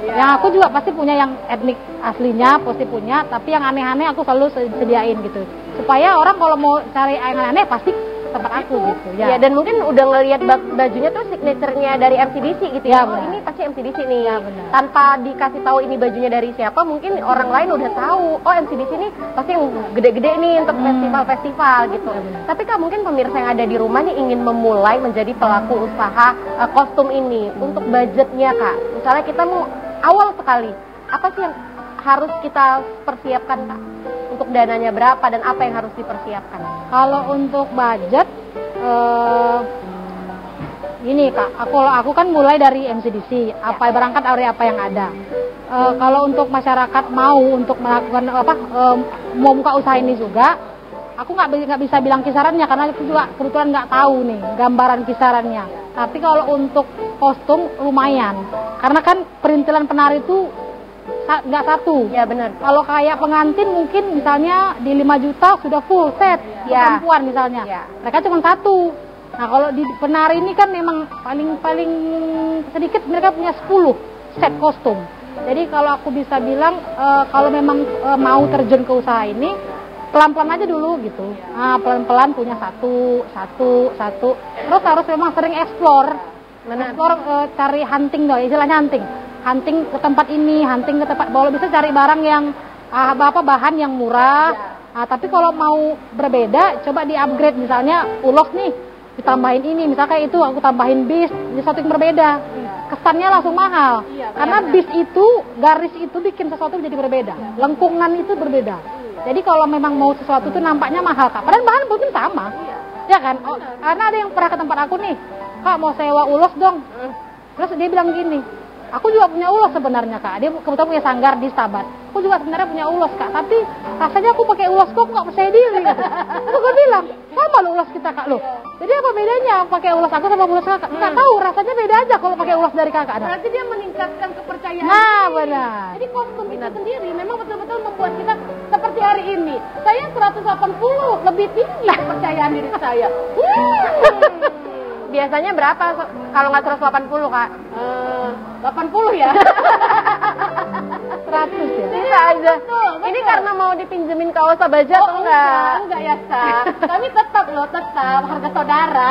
yang aku juga pasti punya yang etnik aslinya pasti punya, tapi yang aneh-aneh aku selalu sediain gitu. Supaya orang kalau mau cari yang aneh pasti tempat aku gitu ya. Ya, dan mungkin udah ngelihat bajunya tuh signaturenya dari MCDC gitu ya. Oh, ini pasti MCDC nih. Ya, benar. Tanpa dikasih tahu ini bajunya dari siapa, mungkin orang lain udah tahu. Oh, MCDC ini pasti yang gede-gede nih untuk festival-festival gitu. Ya, tapi Kak, mungkin pemirsa yang ada di rumah nih ingin memulai menjadi pelaku usaha kostum ini. Untuk budgetnya Kak, misalnya kita mau awal sekali, apa sih yang harus kita persiapkan Kak? Untuk dananya berapa dan apa yang harus dipersiapkan? Kalau untuk budget, ini Kak, aku kan mulai dari MCDC, apa berangkat dari apa yang ada. Kalau untuk masyarakat mau untuk melakukan mau buka usaha ini juga, aku nggak bisa bilang kisarannya karena aku juga kebetulan nggak tahu nih gambaran kisarannya. Tapi kalau untuk kostum lumayan, karena kan perintilan penari itu nggak satu. Ya benar. Kalau kayak pengantin mungkin misalnya di 5 juta sudah full set Ya. perempuan misalnya. Ya. Mereka cuma satu. Nah kalau di penari ini kan memang paling sedikit mereka punya 10 set kostum. Jadi kalau aku bisa bilang kalau memang mau terjun ke usaha ini pelan-pelan aja dulu gitu. Nah pelan-pelan punya satu. Terus harus memang sering explore. Cari hunting dong, istilahnya hunting ke tempat ini, hunting ke tempat, kalau bisa cari barang yang bahan yang murah. Tapi kalau mau berbeda, coba di-upgrade, misalnya ulos nih, ditambahin ini, misalnya kayak itu aku tambahin bis, jadi sesuatu yang berbeda. Kesannya langsung mahal. Karena bis itu, garis itu bikin sesuatu menjadi berbeda. Lengkungan itu berbeda. Jadi kalau memang mau sesuatu tuh nampaknya mahal Kak, padahal bahan mungkin sama. Ya kan? Oh, karena ada yang pernah ke tempat aku nih, Kak mau sewa ulos dong. Terus dia bilang gini, aku juga punya ulos sebenarnya Kak. Dia kebetulan punya sanggar di Stabat. Aku juga sebenarnya punya ulos Kak, tapi rasanya aku pakai ulos kok nggak percaya diri. Terus gue bilang, sama lo ulos kita Kak lo. Jadi apa bedanya pakai ulos aku sama ulos Kakak? Nggak tahu, rasanya beda aja kalau pakai ulos dari Kakak. Berarti dia meningkatkan kepercayaan. Nah benar. Jadi kostum itu sendiri memang betul-betul membuat kita seperti hari ini. Saya 180 lebih tinggi kepercayaan diri saya. Biasanya berapa kalau nggak 180 Kak? 80 ya. 100 ya. Bisa aja. Betul. Ini karena mau dipinjemin ke Osa Baja atau enggak? Enggak ya, Kak. Kami tetap harga saudara.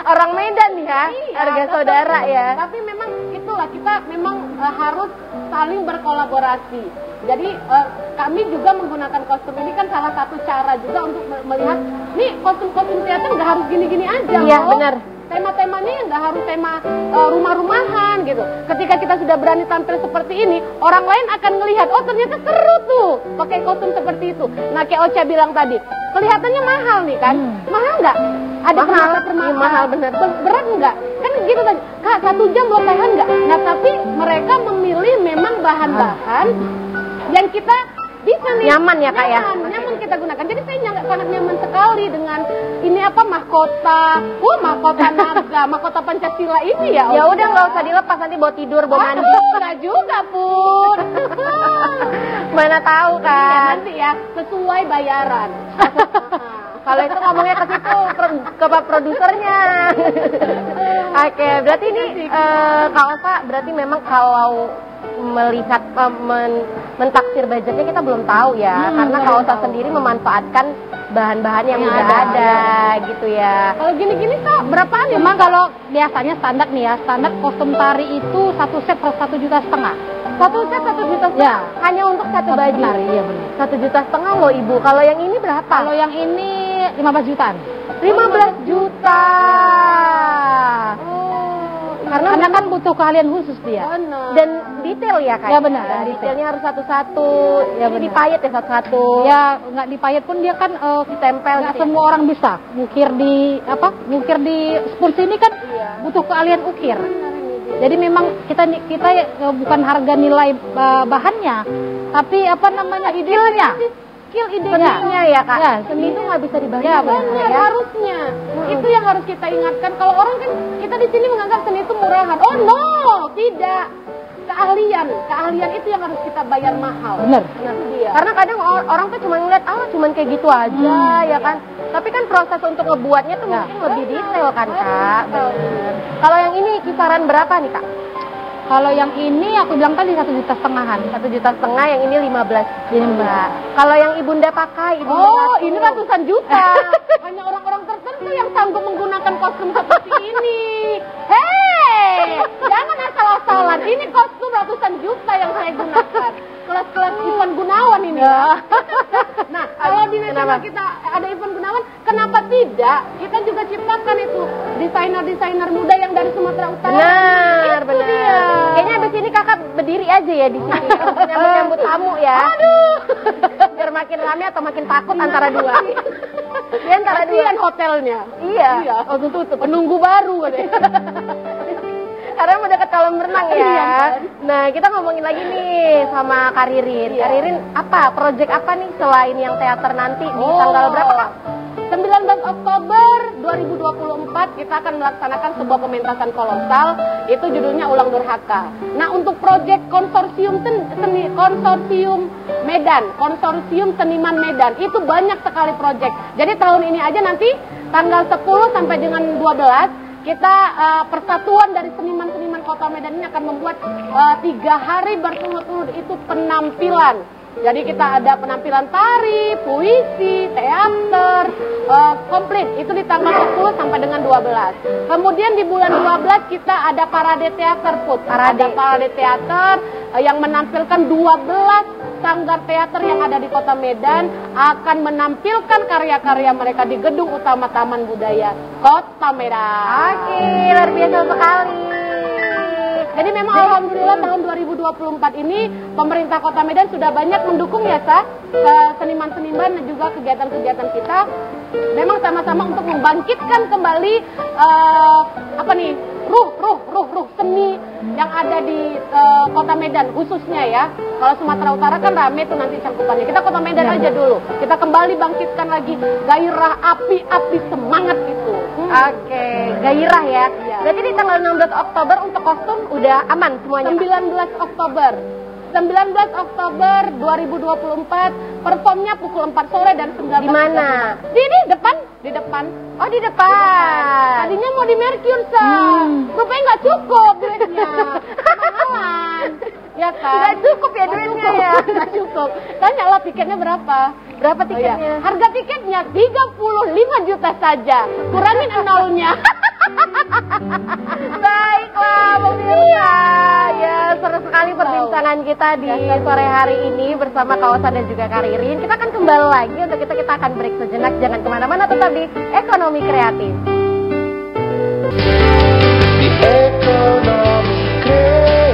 Orang Medan ya, Iya, harga tetap. saudara ya. Tapi memang itulah kita memang harus saling berkolaborasi. Jadi kami juga menggunakan kostum ini kan salah satu cara juga untuk melihat nih kostum-kostum teater nggak harus gini-gini aja. Iya, loh. benar. Tema-temanya yang nggak harus tema rumah-rumahan gitu. Ketika kita sudah berani tampil seperti ini, orang lain akan melihat, oh ternyata seru tuh pakai kostum seperti itu. Nah kayak Ocha bilang tadi, kelihatannya mahal nih kan? Mahal nggak? Ada Mahal, permata-permata. iya, mahal bener. Berat nggak? Kan gitu tadi, Kak 1 jam lo tahan nggak? Nah tapi mereka memilih memang bahan-bahan yang kita bisa nih. Nyaman ya, Kak, ya? Nyaman kita gunakan. Jadi saya sangat nyaman sekali dengan ini apa mahkota, mahkota naga, mahkota Pancasila ini ya. Ya udah nggak usah dilepas, nanti bawa tidur, bawa mandi. Enggak juga pun. Mana tahu Iya, kan? nanti ya sesuai bayaran. Kalau itu ngomongnya ke situ ke Pak produsernya. Oke, berarti ini Kak Osa berarti memang kalau melihat mentaksir budgetnya kita belum tahu ya, karena Kak Osa sendiri memanfaatkan bahan-bahan yang udah ada gitu ya. Kalau gini-gini Kak, berapaan ya? Memang kalau biasanya standar nih ya, standar kostum tari itu 1 set 1,5 juta. Satu set 1,5 juta Ya. hanya untuk satu baju. Penari, iya benar. 1,5 juta loh Ibu. Kalau yang ini berapa? Kalau yang ini 15 jutaan. 15 juta. Karena kan butuh keahlian khusus dia. Benar. Dan detail ya Kak? Ya, benar. Dan detailnya harus satu-satu. Ya, Ini benar. dipayet ya satu-satu. Ya nggak dipayet pun dia kan Ditempel nggak gitu ya? semua orang bisa ngukir di spurs ini kan butuh keahlian ukir. Jadi memang kita bukan harga nilai bahannya, tapi apa namanya idenya. Skill idenya ya Kak? Ya, Seni itu nggak bisa dibayar. Ya, benar. Benar, harusnya. Itu yang harus kita ingatkan. Kalau orang kan kita di sini menganggap seni itu murahan. Oh no, tidak. Keahlian itu yang harus kita bayar mahal. Benar. Nah, itu dia. Karena kadang orang tuh cuma ngeliat, cuman kayak gitu aja ya kan. Tapi kan proses untuk ngebuatnya tuh mungkin lebih detail kan Kak. Bener. Kalau yang ini kisaran berapa nih Kak? Kalau yang ini aku bilang tadi 1,5 juta. 1,5 juta, yang ini 15 juta. Kalau yang ibunda pakai, Ini ratusan juta. Hanya orang-orang tertentu yang sanggup menggunakan kostum seperti ini. Hei, jangan asal-asalan. Ini kostum ratusan juta yang saya gunakan. Kelas-kelas Ivan Gunawan ini. Nah, kalau di nasional kita ada Ivan Gunawan, kenapa tidak? Kita juga ciptakan itu desainer-desainer muda yang dari Sumatera Utara. Benar, Itu dia. benar. Kayaknya abis ini kakak berdiri aja ya di sini nyambut tamu ya. Aduh. Biar makin rame atau makin takut antara dua. Dia antara dua. Kasihan hotelnya. Iya. Langsung tutup. Penunggu baru katanya. Karena mau deket kolam renang ya. Iya, kan? Nah, kita ngomongin lagi nih sama Kak Ririn. Kak Ririn, apa? Project apa nih selain yang teater nanti di tanggal berapa Kak? 19 Oktober 2024 kita akan melaksanakan sebuah pementasan kolosal, itu judulnya Ulang Durhaka. Nah, untuk proyek konsorsium seniman Medan itu banyak sekali proyek. Jadi tahun ini aja nanti tanggal 10 sampai dengan 12 kita persatuan dari seniman-seniman Kota Medan ini akan membuat 3 hari berturut-turut itu penampilan. Jadi kita ada penampilan tari, puisi, teater, komplit. Itu di tanggal 10 sampai dengan 12. Kemudian di bulan 12 kita ada parade teater Put. Ada parade teater yang menampilkan 12 sanggar teater yang ada di Kota Medan akan menampilkan karya-karya mereka di gedung utama Taman Budaya Kota Medan. Oke, luar biasa sekali. Jadi memang alhamdulillah tahun 2024 ini pemerintah Kota Medan sudah banyak mendukung ya Sa, seniman-seniman dan juga kegiatan-kegiatan kita. Memang sama-sama untuk membangkitkan kembali ruh seni yang ada di Kota Medan khususnya ya. Kalau Sumatera Utara kan rame tuh nanti cangkupannya. Kita Kota Medan aja dulu. Kita kembali bangkitkan lagi gairah api semangat itu. Oke, gairah ya. Berarti di tanggal 16 Oktober untuk kostum udah aman semuanya? 19 Oktober 2024 performnya pukul 4 sore dan 19. Di mana? Di depan. Oh, di depan. Tadinya mau di Mercure, Sa. Rupanya nggak cukup duitnya. Mahalan. Ya kan? Nggak cukup ya duitnya ya? Nggak cukup. Tanya lah tiketnya berapa? Berapa tiketnya? Harga tiketnya 35 juta saja. Kurangin nolnya. Baiklah pemirsa, ya seru sekali perbincangan kita di sore hari ini bersama Kaosa dan juga Karirin. Kita akan kembali lagi, untuk kita akan break sejenak. Jangan kemana-mana, tetap di Ekonomi Kreatif. Di Ekonomi Kreatif.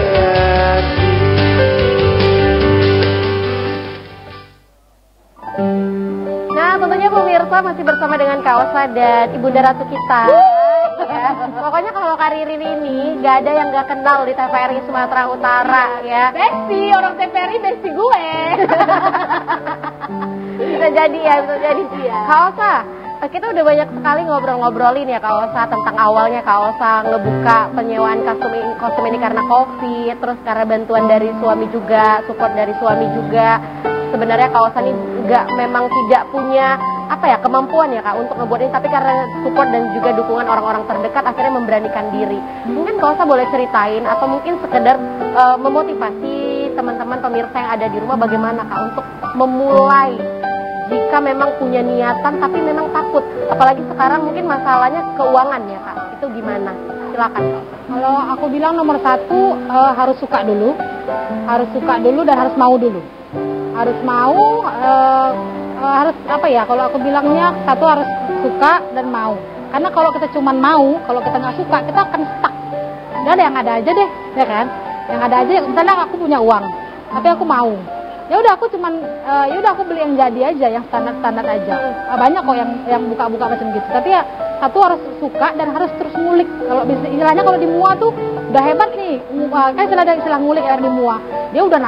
Nah, tentunya pemirsa masih bersama dengan Kaosa dan Ibunda Ratu kita. Ya. Pokoknya kalau Karirin ini gak ada yang gak kenal di TVRI Sumatera Utara ya. Besti, orang TVRI besti gue. Bisa jadi ya, bisa jadi. Kaosa, kita udah banyak sekali ngobrolin ya Kaosa tentang awalnya Kaosa ngebuka penyewaan kostum ini karena COVID, terus karena bantuan dari suami juga, support dari suami juga. Sebenarnya Kaosa ini memang tidak punya kemampuan ya Kak untuk ngebuat ini, tapi karena support dan juga dukungan orang-orang terdekat akhirnya memberanikan diri. Mungkin Kaosa boleh ceritain atau mungkin sekedar memotivasi teman-teman pemirsa yang ada di rumah bagaimana Kak untuk memulai jika memang punya niatan tapi memang takut, apalagi sekarang mungkin masalahnya keuangan ya Kak, itu gimana? Silakan Kak. Kalau aku bilang nomor 1 harus suka dulu dan harus mau dulu. Harus mau, harus kalau aku bilangnya 1 harus suka dan mau. Karena kalau kita cuman mau, kalau kita nggak suka, kita akan stuck. Udah ada yang ada aja deh, ya kan? Yang ada aja, misalnya aku punya uang, tapi aku mau. Ya udah aku cuman, ya udah aku beli yang jadi aja, yang standar aja. Banyak kok yang buka-buka macam gitu. Tapi ya 1 harus suka dan harus terus ngulik. Kalau istilahnya kalau di MUA tuh udah hebat nih, kan ada istilah ngulik ya di MUA. Dia udah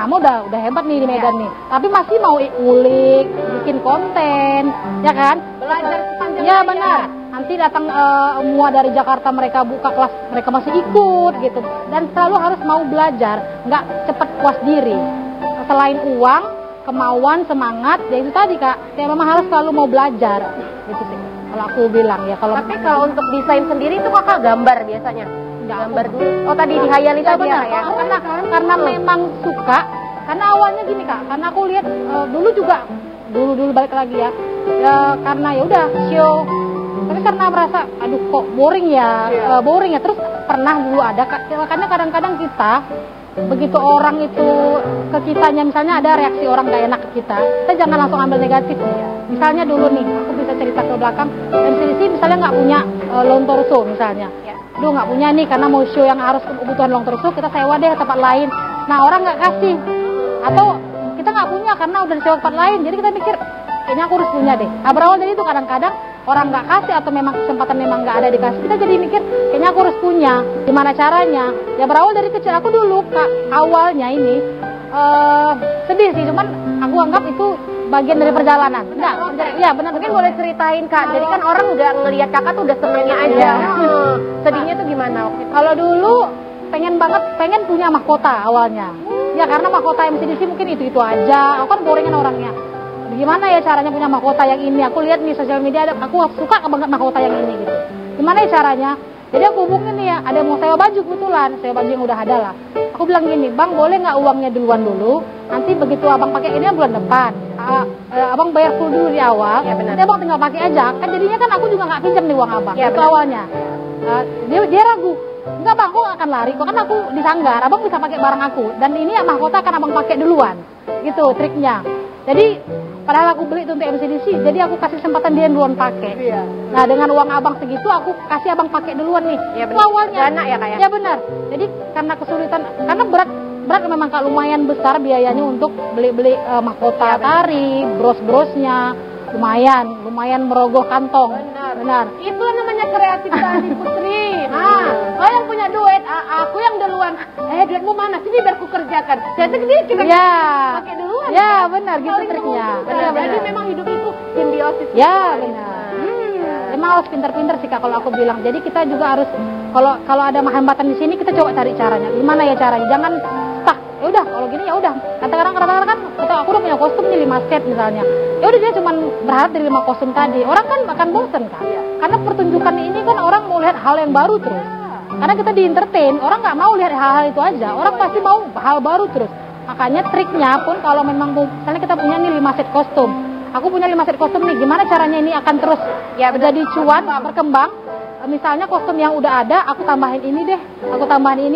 udah hebat nih di Medan nih. Tapi masih mau ngulik, bikin konten, ya kan? Belajar sepanjang ya benar. Nanti datang MUA dari Jakarta, mereka buka kelas, mereka masih ikut gitu. Dan selalu harus mau belajar, nggak cepet puas diri. Selain uang, kemauan, semangat, ya itu tadi Kak, ya memang harus selalu mau belajar, gitu sih. Kalau aku bilang ya, Tapi kalau untuk desain sendiri itu Kakak gambar biasanya? Gambar dulu. Oh tadi dihayali tadi benar, ya? Karena memang suka. Karena awalnya gini Kak, karena aku lihat dulu juga, dulu balik lagi ya, karena ya udah show. Tapi karena merasa, aduh kok boring ya. Terus pernah dulu ada, karena kadang-kadang kita begitu orang itu ke kitanya, misalnya ada reaksi orang gak enak ke kita jangan langsung ambil negatif ya. Misalnya dulu nih, aku bisa cerita ke belakang, MCDC misalnya nggak punya lawn torso misalnya, aduh nggak punya nih karena mau show yang harus kebutuhan lawn torso, kita sewa deh tempat lain. Nah orang nggak kasih, atau kita nggak punya karena udah disewa tempat lain, jadi kita mikir kayaknya aku harus punya deh. Nah, berawal dari itu kadang-kadang orang nggak kasih atau memang kesempatan memang nggak ada dikasih, kita jadi mikir kayaknya aku harus punya, gimana caranya. Ya berawal dari kecil, aku dulu Kak, awalnya ini sedih sih, cuman aku anggap itu bagian dari perjalanan. Ya benar. Mungkin boleh ceritain Kak, jadi kan orang nggak ngelihat Kakak tuh udah senengnya aja. Sedihnya tuh gimana? Kalau dulu pengen punya mahkota awalnya, ya karena mahkota MCDC mungkin itu aja, aku kan boringan orangnya. Gimana ya caranya punya mahkota yang ini? Aku lihat nih sosial media, aku suka banget mahkota yang ini gitu. Gimana ya caranya? Jadi aku hubungin nih ya, ada mau sewa baju kebetulan, sewa baju yang udah ada lah. Aku bilang gini, Bang boleh nggak uangnya duluan dulu? Nanti begitu abang pakai ini bulan depan, abang bayar full dulu di awal. Ya, nanti abang tinggal pakai aja. Kan jadinya kan aku juga nggak pinjam nih uang abang. Ya, itu awalnya. Dia ragu. Enggak bang, aku akan lari. Kok kan aku di Sanggar, abang bisa pakai barang aku. Dan ini ya mahkota akan abang pakai duluan. Gitu triknya. Jadi Padahal aku beli itu untuk MCDC, jadi aku kasih kesempatan dia duluan pakai. Iya. Nah dengan uang abang segitu aku kasih abang pakai duluan nih. Ya, Itu benar. awalnya. Dana ya, Kak, ya? Ya benar. Jadi karena kesulitan, karena berat memang Kak, lumayan besar biayanya untuk beli mahkota tari, bros-brosnya, lumayan merogoh kantong. Benar. Itu namanya kreatif tadi Putri. Nah, kau yang punya duit, aku yang duluan. Duitmu mana? Sini biar ku kerjakan. Jadi kita Ya. pakai duluan. Ya kan? benar gitu Saling triknya. menguntungkan. Benar, Jadi benar. memang hidup itu simbiosis. Ya benar. Emang harus pintar-pintar sih Kak kalau aku bilang. Jadi kita juga harus kalau ada hambatan di sini kita coba cari caranya. Gimana ya caranya? Jangan stuck. Ya udah kalau gini ya udah. Kadang-kadang kan aku udah punya kostum nih 5 set misalnya. Ya udah dia cuma berharap dari 5 kostum tadi. Orang kan akan bosen Kak. Karena pertunjukan ini kan orang mau lihat hal yang baru terus. Karena kita di entertain, orang nggak mau lihat hal-hal itu aja. Orang pasti mau hal baru terus. Makanya triknya pun kalau memang misalnya kita punya nih 5 set kostum. Aku punya 5 set kostum nih, gimana caranya ini akan terus ya jadi cuan, berkembang. Misalnya kostum yang udah ada, aku tambahin ini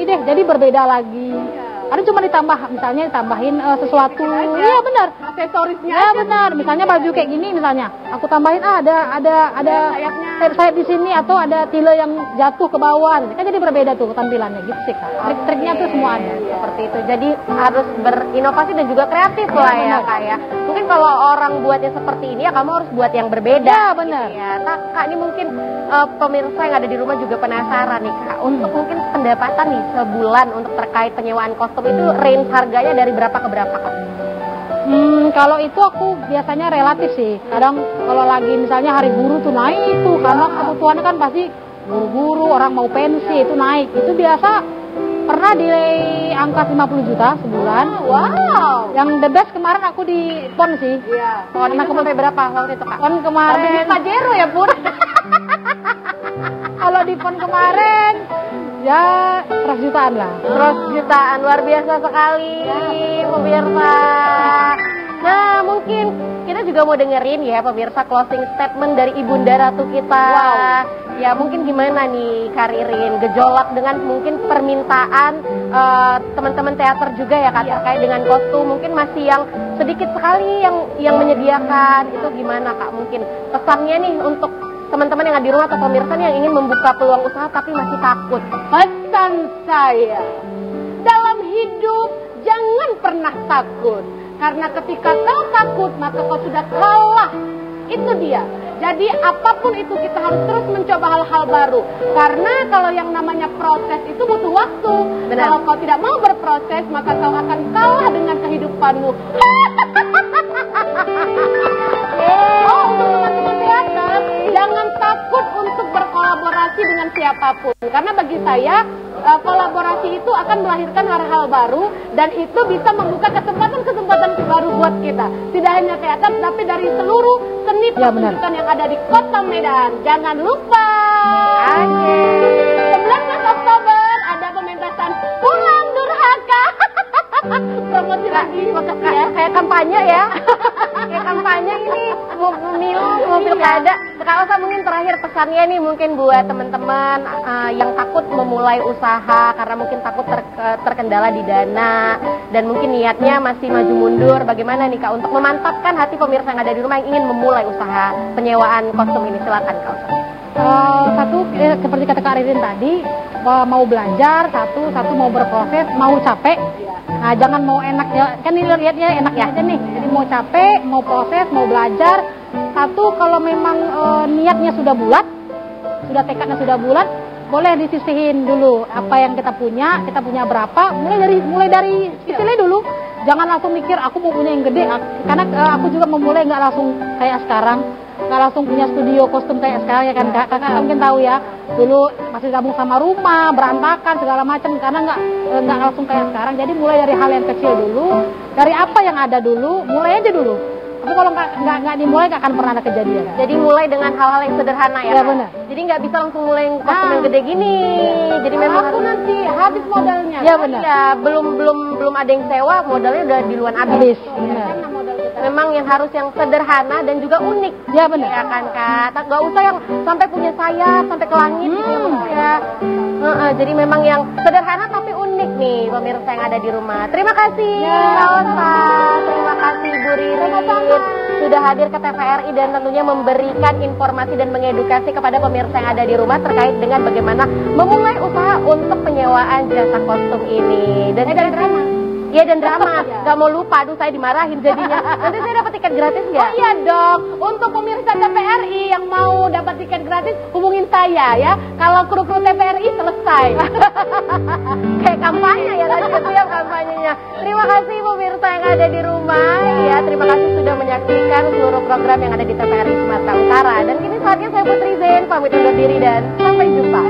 deh, jadi berbeda lagi. Ada cuma misalnya ditambahin sesuatu. Iya benar. Aksesorisnya. Ya benar. Misalnya baju kayak gini misalnya, aku tambahin ada sayap di sini atau ada tile yang jatuh ke bawah. Kan jadi berbeda tuh tampilannya gitu sih Kak. Trik-triknya tuh semua ada. Seperti itu. Jadi harus berinovasi dan juga kreatif lah ya benar. Kak ya. Mungkin kalau orang buatnya seperti ini ya kamu harus buat yang berbeda. Ya benar. Gitu ya. Nah, Kak ini mungkin pemirsa yang ada di rumah juga penasaran nih Kak. Untuk mungkin pendapatan nih sebulan untuk terkait penyewaan kostum itu range harganya dari berapa ke berapa Kak? Kalau itu aku biasanya relatif sih. Kadang kalau lagi misalnya hari buruh tuh naik tuh karena kebutuhannya kan pasti buru-buru, orang mau pensi itu naik. Itu biasa pernah di angka 50 juta sebulan. Wow. Yang the best kemarin aku di PON sih. Iya. PON itu sampai berapa waktu itu Kak? PON kemarin. Pajero ya Pun. Kalau di PON kemarin ya 100 jutaan lah. 100 jutaan, luar biasa sekali pemirsa. Nah mungkin kita juga mau dengerin ya pemirsa closing statement dari Ibunda Ratu kita. Ya mungkin gimana nih Karirin, gejolak dengan mungkin permintaan teman-teman teater juga ya Kak terkait dengan kostum. Mungkin masih yang sedikit sekali yang menyediakan, itu gimana Kak mungkin pesannya nih untuk teman-teman yang ada di rumah atau pemirsa nih yang ingin membuka peluang usaha tapi masih takut. Pesan saya, dalam hidup jangan pernah takut. Karena ketika kau takut, maka kau sudah kalah. Itu dia. Jadi apapun itu kita harus terus mencoba hal-hal baru. Karena kalau yang namanya proses itu butuh waktu. Benar. Kalau kau tidak mau berproses, maka kau akan kalah dengan kehidupanmu. Teater, jangan takut untuk berkolaborasi dengan siapapun. Karena bagi saya, kolaborasi itu akan melahirkan hal-hal baru dan itu bisa membuka kesempatan-kesempatan baru buat kita. Tidak hanya teater, tapi dari seluruh seni pertunjukan yang ada di Kota Medan. Jangan lupa. 19 Oktober ada pementasan Pulang Durhaka. Promosi lagi, makasih ya. Kayak kampanye ya. Kayak kampanye ini mau pilkada. Kak Osa mungkin terakhir pesannya nih mungkin buat teman-teman yang takut memulai usaha karena mungkin takut terkendala di dana dan mungkin niatnya masih maju mundur. Bagaimana nih Kak untuk memantapkan hati pemirsa yang ada di rumah yang ingin memulai usaha penyewaan kostum ini? Silakan Kak Osa. Satu seperti kata Kak Ririn tadi, mau belajar, satu mau berproses, mau capek. Nah jangan mau enak ya, kan ini lihatnya enaknya aja nih. Jadi mau capek, mau proses, mau belajar. Satu kalau memang niatnya sudah bulat, sudah tekadnya sudah bulat, boleh disisihin dulu apa yang kita punya berapa, mulai dari sisihnya dulu. Jangan langsung mikir aku mau punya yang gede, karena aku juga memulai nggak langsung kayak sekarang. Nggak langsung punya studio kostum kayak sekarang ya kan kakak mungkin tahu ya, dulu masih gabung sama rumah berantakan segala macam karena nggak langsung kayak sekarang. Jadi mulai dari hal yang kecil dulu, dari apa yang ada dulu, mulai aja dulu. Tapi kalau nggak dimulai nggak akan pernah ada kejadian. Jadi mulai dengan hal-hal yang sederhana ya. Ya benar. Jadi nggak bisa langsung mulai kostum yang gede gini. Jadi memang Aku nanti habis modalnya. Ya benar. ya belum ada yang sewa, modalnya udah diluan Habis. habis. Benar. Karena modal kita. Memang yang harus yang sederhana dan juga unik. Ya benar. Ya kan Kak, nggak usah yang sampai punya sayap sampai ke langit gitu ya. Jadi memang yang sederhana tapi unik nih pemirsa yang ada di rumah. Terima kasih Kak Osa, terima kasih Bu Ririn. sudah hadir ke TVRI dan tentunya memberikan informasi dan mengedukasi kepada pemirsa yang ada di rumah terkait dengan bagaimana memulai usaha untuk penyewaan jasa kostum ini. Dan drama. Iya, dan drama. Gak mau lupa, aduh saya dimarahin jadinya. Nanti saya dapat tiket gratis nggak? Oh iya dong, untuk pemirsa TVRI yang mau dapat tiket gratis hubungin saya ya. Kalau kru-kru TVRI selesai. Kayak kampanye ya tadi setiap kampanyenya. Terima kasih pemirsa yang ada di rumah. Ya, terima kasih sudah menyaksikan seluruh program yang ada di TVRI Sumatera Utara. Dan kini saatnya saya Putri Zain pamit undur diri dan sampai jumpa.